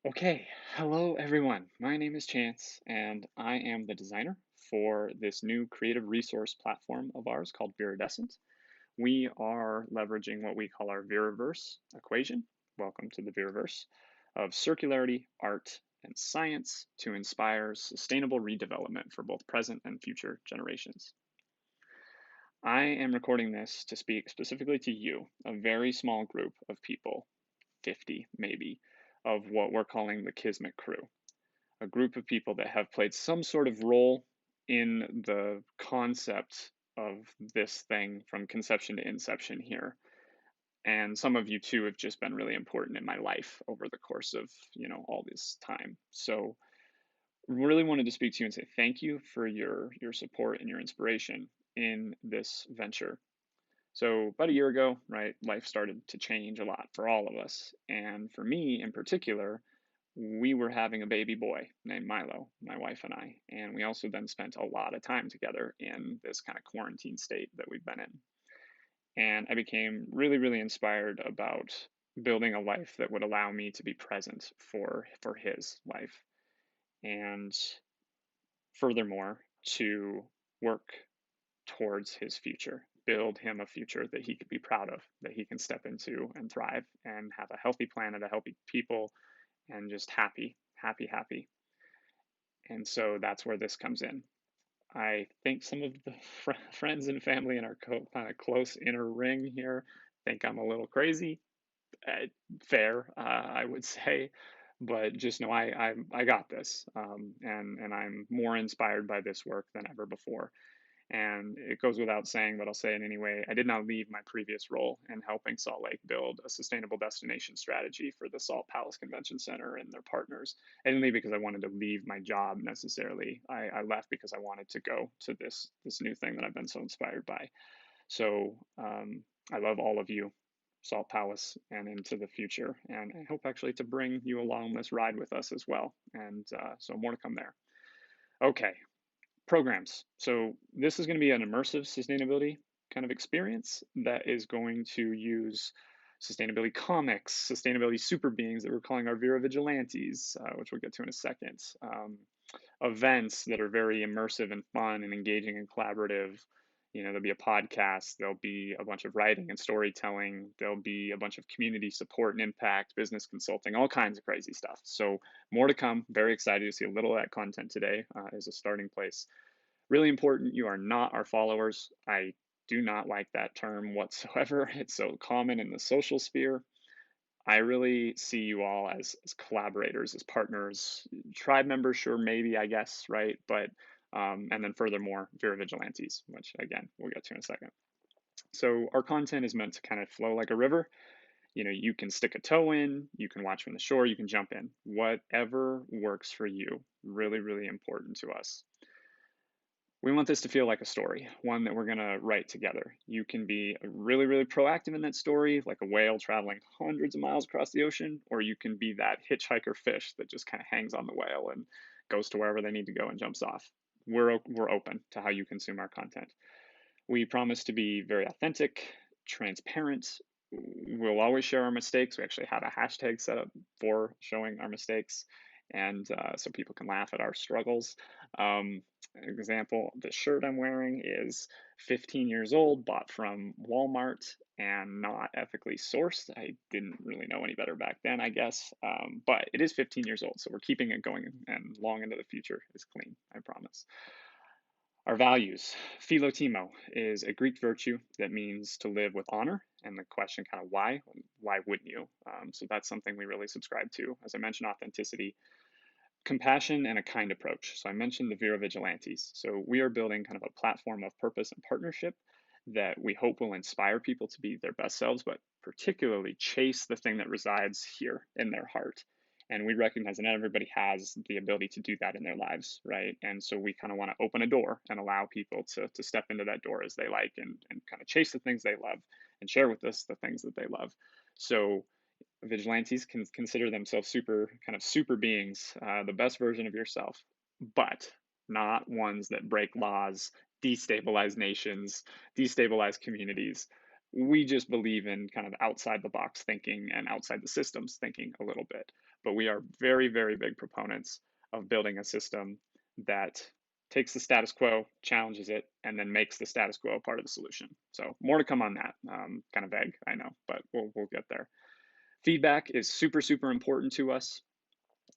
Okay, hello everyone. My name is Chance, and I am the designer for this new creative resource platform of ours called Viridescent. We are leveraging what we call our Viraverse equation. Welcome to the Viraverse of circularity, art, and science to inspire sustainable redevelopment for both present and future generations. I am recording this to speak specifically to you, a very small group of people, 50 maybe, of what we're calling the Kismet crew, a group of people that have played some sort of role in the concept of this thing from conception to inception here. And some of you too have just been really important in my life over the course of, all this time. So really wanted to speak to you and say thank you for your support and your inspiration in this venture. So about a year ago, right, life started to change a lot for all of us. And for me in particular, we were having a baby boy named Milo, my wife and I. And we also then spent a lot of time together in this kind of quarantine state that we've been in. And I became really, really inspired about building a life that would allow me to be present for his life. And furthermore, to work towards his future, build him a future that he could be proud of, that he can step into and thrive and have a healthy planet, a healthy people, and just happy, happy, happy. And so that's where this comes in. I think some of the friends and family in our kind of close inner ring here think I'm a little crazy. Fair, I would say, but just know I got this, and I'm more inspired by this work than ever before. And it goes without saying, but I'll say it anyway. I did not leave my previous role in helping Salt Lake build a sustainable destination strategy for the Salt Palace Convention Center and their partners. I didn't leave because I wanted to leave my job necessarily. I left because I wanted to go to this new thing that I've been so inspired by. So I love all of you, Salt Palace, and into the future. And I hope actually to bring you along this ride with us as well. And so more to come there. Okay, programs. So this is going to be an immersive sustainability kind of experience that is going to use sustainability comics, sustainability super beings that we're calling our Vera Vigilantes, which we'll get to in a second. Events that are very immersive and fun and engaging and collaborative. There'll be a podcast, there'll be a bunch of writing and storytelling, there'll be a bunch of community support and impact, business consulting, all kinds of crazy stuff. So more to come. Very excited to see a little of that content today as a starting place. Really important, you are not our followers. I do not like that term whatsoever. It's so common in the social sphere. I really see you all as collaborators, as partners, tribe members, sure, maybe, I guess, right? But, and then furthermore, Vera Vigilantes, which again, we'll get to in a second. So our content is meant to kind of flow like a river. You can stick a toe in, you can watch from the shore, you can jump in, whatever works for you. Really, really important to us. We want this to feel like a story, one that we're going to write together. You can be really, really proactive in that story, like a whale traveling hundreds of miles across the ocean, or you can be that hitchhiker fish that just kind of hangs on the whale and goes to wherever they need to go and jumps off. We're open to how you consume our content. We promise to be very authentic, transparent. We'll always share our mistakes. We actually have a hashtag set up for showing our mistakes, and so people can laugh at our struggles. Example, the shirt I'm wearing is 15 years old, bought from Walmart and not ethically sourced. I didn't really know any better back then, I guess, but it is 15 years old, so we're keeping it going and long into the future is clean, I promise. Our values. Philotimo is a Greek virtue that means to live with honor. And the question kind of why? Why wouldn't you? So that's something we really subscribe to. As I mentioned, authenticity, compassion, and a kind approach. So I mentioned the Vera Vigilantes. So we are building kind of a platform of purpose and partnership that we hope will inspire people to be their best selves, but particularly chase the thing that resides here in their heart. And we recognize that not everybody has the ability to do that in their lives, right? And so we kind of want to open a door and allow people to step into that door as they like and kind of chase the things they love and share with us the things that they love. So vigilantes can consider themselves super beings, the best version of yourself, but not ones that break laws, destabilize nations, destabilize communities. We just believe in kind of outside the box thinking and outside the systems thinking a little bit. But we are very, very big proponents of building a system that takes the status quo, challenges it, and then makes the status quo a part of the solution. So more to come on that. Kind of vague, I know, but we'll get there. Feedback is super, super important to us.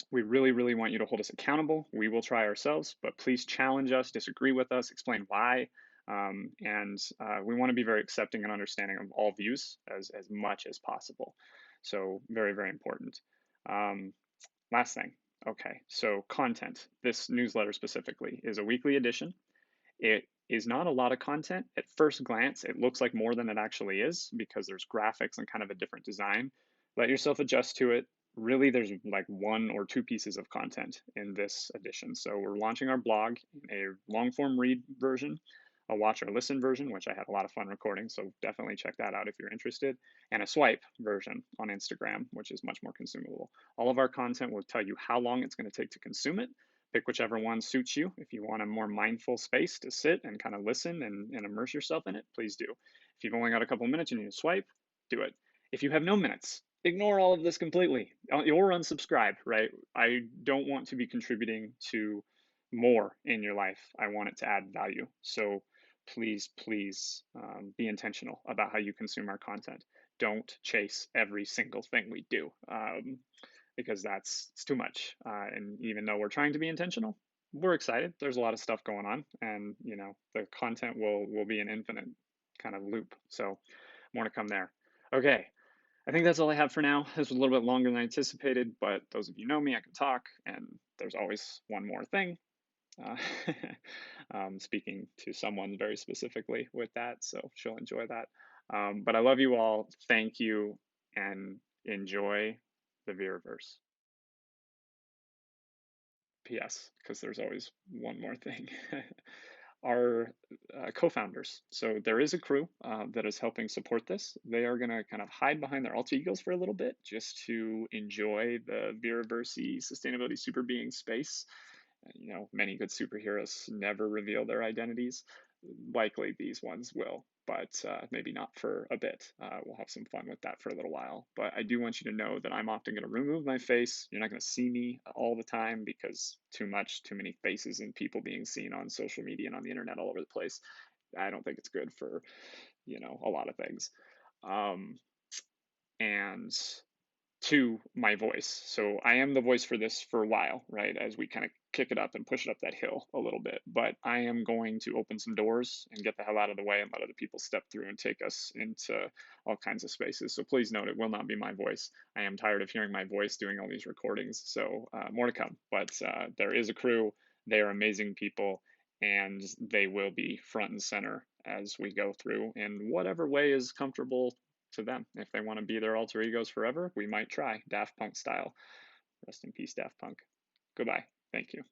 We really, really want you to hold us accountable. We will try ourselves, but please challenge us, disagree with us, explain why. And we want to be very accepting and understanding of all views as much as possible. So, very, very important. Um, Last thing. Okay, so content. This newsletter specifically is a weekly edition. It is not a lot of content. At first glance, it looks like more than it actually is because there's graphics and kind of a different design. Let yourself adjust to it. Really, there's like one or two pieces of content in this edition. So we're launching our blog, a long form read version, a watch or listen version, which I had a lot of fun recording. So definitely check that out if you're interested, and a swipe version on Instagram, which is much more consumable. All of our content will tell you how long it's going to take to consume it. Pick whichever one suits you. If you want a more mindful space to sit and kind of listen and immerse yourself in it, please do. If you've only got a couple of minutes and you need to swipe, do it. If you have no minutes, ignore all of this completely or unsubscribe, right? I don't want to be contributing to more in your life. I want it to add value. So please, please be intentional about how you consume our content. Don't chase every single thing we do. Because that's it's too much. And even though we're trying to be intentional, we're excited. There's a lot of stuff going on, and the content will be an infinite kind of loop. So more to come there. Okay, I think that's all I have for now. This was a little bit longer than I anticipated, but those of you know me, I can talk, and there's always one more thing. Uh, Speaking to someone very specifically with that, so she'll enjoy that. But I love you all. Thank you, and enjoy the Veraverse. PS, because there's always one more thing. Our co-founders. So there is a crew that is helping support this. They are going to kind of hide behind their alter egos for a little bit just to enjoy the Veraverse sustainability super being space. Many good superheroes never reveal their identities. Likely these ones will, but maybe not for a bit. We'll have some fun with that for a little while. But I do want you to know that I'm often going to remove my face. You're not going to see me all the time because too many faces and people being seen on social media and on the internet all over the place. I don't think it's good for, a lot of things. Um, and to my voice. So I am the voice for this for a while, right? As we kind of kick it up and push it up that hill a little bit. But I am going to open some doors and get the hell out of the way and let other people step through and take us into all kinds of spaces. So please note, it will not be my voice. I am tired of hearing my voice doing all these recordings. So more to come. But there is a crew. They are amazing people. And they will be front and center as we go through in whatever way is comfortable to them. If they want to be their alter egos forever, we might try Daft Punk style. Rest in peace, Daft Punk. Goodbye. Thank you.